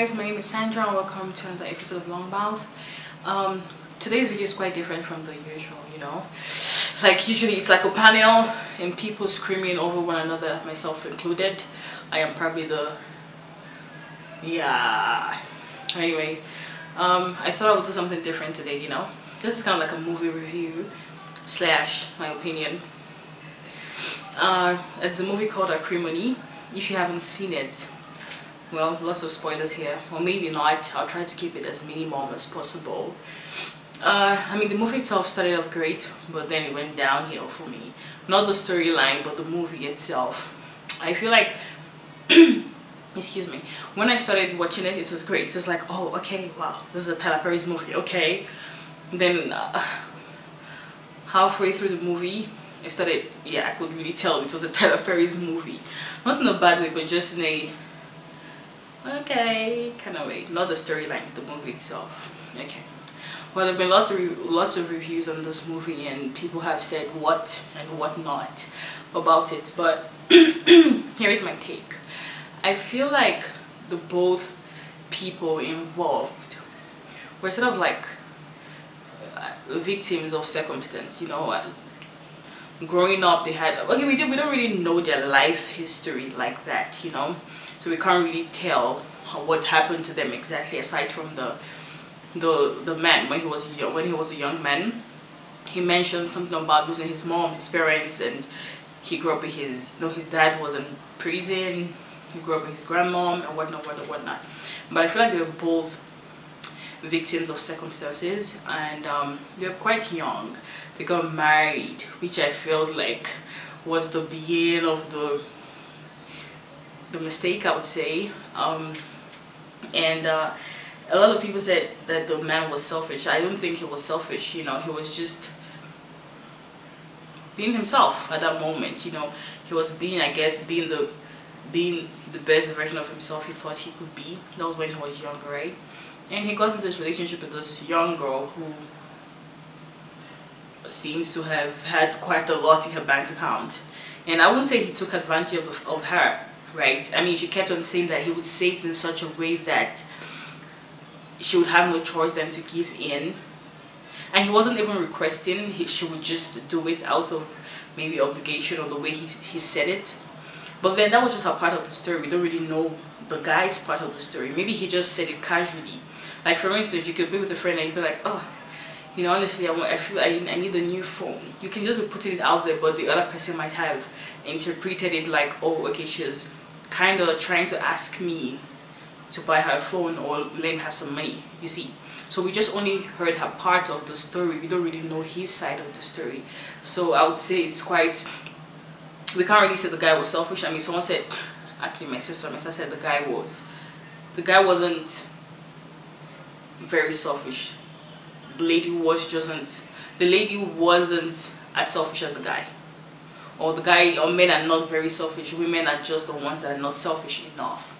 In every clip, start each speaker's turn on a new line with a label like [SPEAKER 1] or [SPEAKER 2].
[SPEAKER 1] guys, my name is Sandra and welcome to another episode of Longmouth. Today's video is quite different from the usual, like usually it's like a panel and people screaming over one another, myself included. I am probably anyway, I thought I would do something different today. This is kind of like a movie review slash my opinion. It's a movie called Acrimony. If you haven't seen it, well, lots of spoilers here, or maybe not. I'll try to keep it as minimum as possible. I mean, the movie itself started off great, but then it went downhill for me. Not the storyline, but the movie itself. I feel like, excuse me, when I started watching it, it was great. It was like, oh, okay, wow, this is a Tyler Perry's movie, okay. Then halfway through the movie, I started, I could really tell it was a Tyler Perry's movie. Not in a bad way, but just in a okay kind of way. Not the storyline, the movie itself. Okay. Well, there have been lots of reviews on this movie, and people have said what and what not about it. But here is my take. I feel like the both people involved were sort of like victims of circumstance. Growing up, they had we don't really know their life history like that, so we can't really tell what happened to them exactly, aside from the man when he was a young man. He mentioned something about losing his mom, his parents, and he grew up with his dad was in prison. He grew up with his grandmom and whatnot. But I feel like they were both victims of circumstances, and they were quite young. They got married, which I felt like was the beginning of the mistake, I would say. And a lot of people said that the man was selfish. I don't think he was selfish. He was just being himself at that moment. He was being, I guess, being the best version of himself he thought he could be. That was when he was younger, right? And he got into this relationship with this young girl who seems to have had quite a lot in her bank account. And I wouldn't say he took advantage of her, right? I mean, she kept on saying that he would say it in such a way that she would have no choice than to give in. And he wasn't even requesting, she would just do it out of maybe obligation or the way he said it. But then that was just a part of the story. We don't really know the guy's part of the story. Maybe he just said it casually. Like, for instance, you could be with a friend and you'd be like, oh, honestly, I feel I need a new phone. You can just be putting it out there, but the other person might have interpreted it like, oh, okay, she's kind of trying to ask me to buy her a phone or lend her some money, you see. So we just only heard her part of the story. We don't really know his side of the story. So I would say it's quite, we can't really say the guy was selfish. I mean, someone said, actually my sister said the guy wasn't very selfish. The lady wasn't as selfish as the guy. Or men are not very selfish. Women are just the ones that are not selfish enough.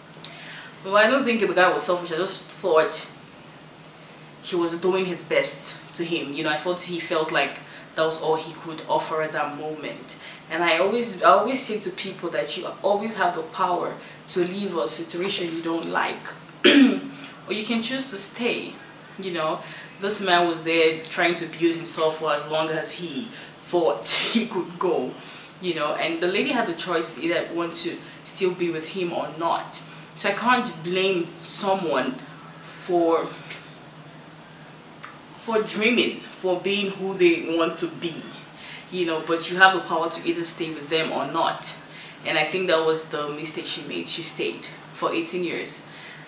[SPEAKER 1] Well, I don't think the guy was selfish. I just thought he was doing his best to him. I thought he felt like that was all he could offer at that moment. And I always say to people that you always have the power to leave a situation you don't like. Or you can choose to stay. This man was there trying to build himself for as long as he thought he could go, and the lady had the choice to either want to still be with him or not. So I can't blame someone for dreaming, for being who they want to be, but you have the power to either stay with them or not. And I think that was the mistake she made. She stayed for 18 years.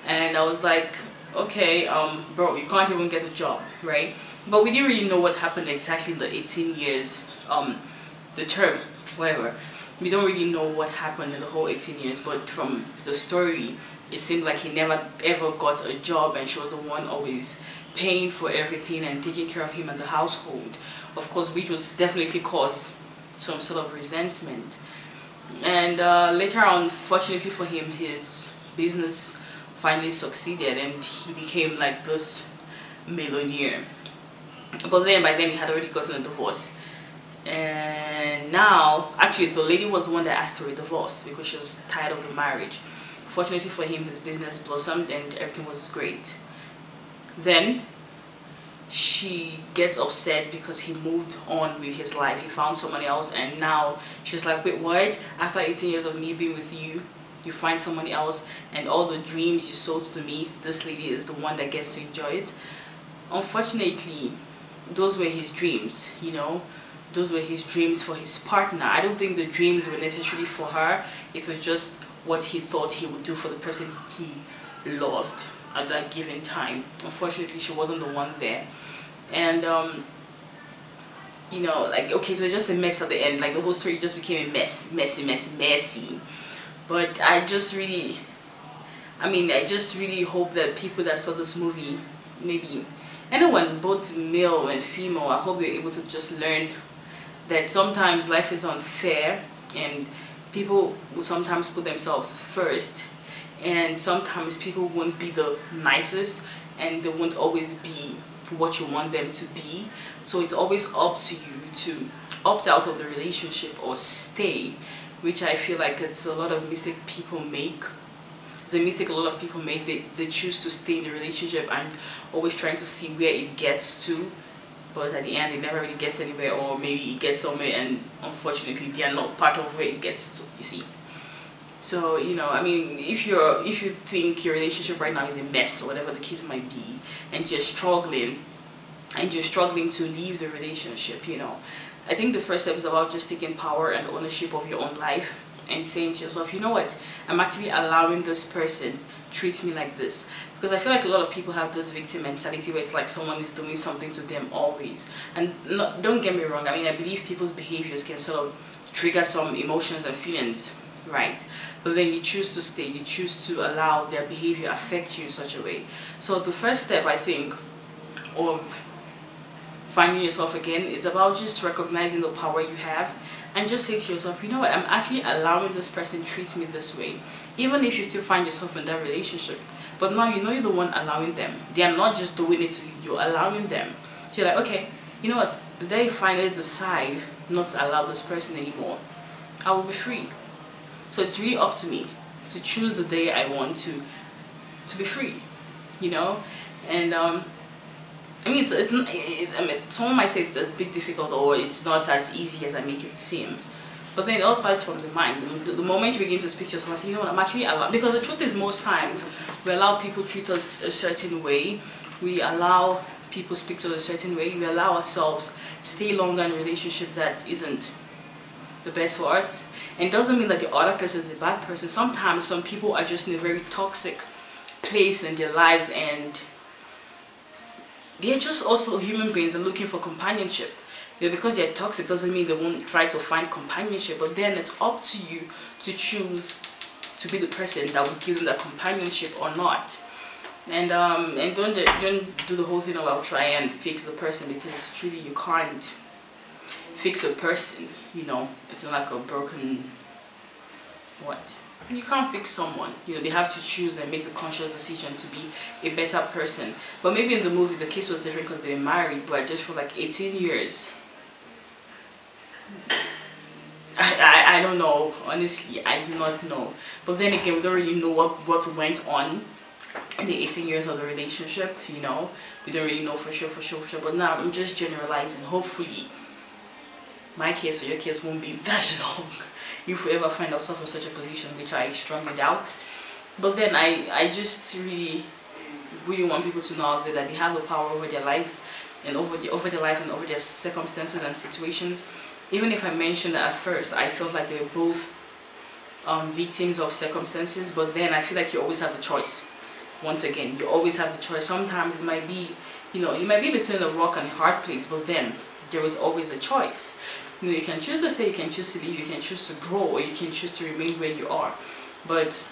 [SPEAKER 1] And I was like, okay, bro, you can't even get a job, right? But we didn't really know what happened exactly in the 18 years, the term, whatever. We don't really know what happened in the whole 18 years, but from the story, it seemed like he never ever got a job, and she was the one always paying for everything and taking care of him and the household, of course, which would definitely cause some sort of resentment. And later on, fortunately for him, his business finally succeeded and he became like this millionaire. But then by then he had already gotten a divorce, and now actually the lady was the one that asked for a divorce because she was tired of the marriage. Fortunately for him, his business blossomed and everything was great. Then she gets upset because he moved on with his life. He found someone else, and now she's like, wait, what? After 18 years of me being with you, you find someone else, and all the dreams you sold to me, this lady is the one that gets to enjoy it. Unfortunately, those were his dreams, you know. Those were his dreams for his partner. I don't think the dreams were necessarily for her. It was just what he thought he would do for the person he loved at that given time. Unfortunately, she wasn't the one there. And you know, like, okay, so just a mess at the end. Like, the whole story just became a mess, messy. But I just really hope that people that saw this movie, maybe anyone, both male and female, I hope they're able to just learn that sometimes life is unfair, and people will sometimes put themselves first, and sometimes people won't be the nicest, and they won't always be what you want them to be. So it's always up to you to opt out of the relationship or stay, which I feel like it's a lot of mistake people make. It's a mistake a lot of people make. They choose to stay in the relationship and always trying to see where it gets to, but at the end it never really gets anywhere, or maybe it gets somewhere and unfortunately they are not part of where it gets to, you see. So, you know, I mean, if you think your relationship right now is a mess or whatever the case might be, and you're struggling to leave the relationship, you know, I think the first step is about just taking power and ownership of your own life and saying to yourself, you know what, I'm actually allowing this person treat me like this. Because I feel like a lot of people have this victim mentality where it's like someone is doing something to them always. And don't get me wrong, I mean, I believe people's behaviors can sort of trigger some emotions and feelings, right? But then you choose to stay, you choose to allow their behavior affect you in such a way. So the first step, I think, of finding yourself again, is about just recognizing the power you have and just say to yourself, you know what, I'm actually allowing this person to treat me this way. Even if you still find yourself in that relationship, but now you know you're the one allowing them. They are not just doing it to you, you're allowing them. So you're like, okay, you know what, the day I finally decide not to allow this person anymore, I will be free. So it's really up to me to choose the day I want to be free, you know. And I mean, I mean, someone might say it's a bit difficult or it's not as easy as I make it seem. But then it all starts from the mind. The moment you begin to speak to yourself, you know what, I'm actually allowed. Because the truth is, most times we allow people treat us a certain way. We allow people speak to us a certain way. We allow ourselves stay longer in a relationship that isn't the best for us. And it doesn't mean that the other person is a bad person. Sometimes some people are just in a very toxic place in their lives, and they're just also human beings and looking for companionship. You know, because they're toxic doesn't mean they won't try to find companionship, but then it's up to you to choose to be the person that will give them that companionship or not. And don't do the whole thing about try and fix the person, because truly you can't fix a person, you know. It's not like a broken what. You can't fix someone, you know. They have to choose and make the conscious decision to be a better person. But maybe in the movie the case was different because they were married, but just for like 18 years. I don't know, honestly, I do not know. But then again, we don't really know what went on in the 18 years of the relationship, you know. We don't really know for sure. But now I'm just generalizing. Hopefully my case or your case won't be that long if we ever find ourselves in such a position, which I strongly doubt. But then I just really want people to know that they have the power over their lives and over their life and over their circumstances and situations. Even if I mentioned that at first I felt like they were both victims of circumstances, but then I feel like you always have the choice. Once again, you always have the choice. Sometimes it might be, you know, you might be between a rock and a hard place, but then there is always a choice. You know, you can choose to stay, you can choose to leave, you can choose to grow, or you can choose to remain where you are. But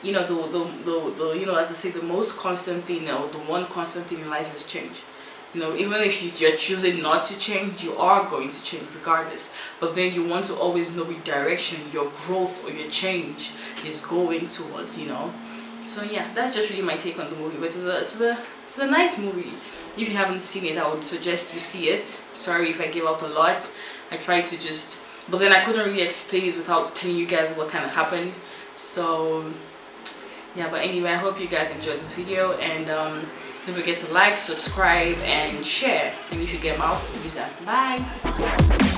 [SPEAKER 1] you know, the you know, as I say, the most constant thing, or the one constant thing in life is change. You know, even if you're choosing not to change, you are going to change regardless. But then you want to always know which direction your growth or your change is going towards, you know. So yeah, that's just really my take on the movie. But it's a nice movie. If you haven't seen it, I would suggest you see it. Sorry if I gave out a lot. I tried to just, but then I couldn't really explain it without telling you guys what kind of happened. So Yeah, but anyway, I hope you guys enjoyed this video, and don't forget to like, subscribe, and share. And if you get mouth, use that. Bye.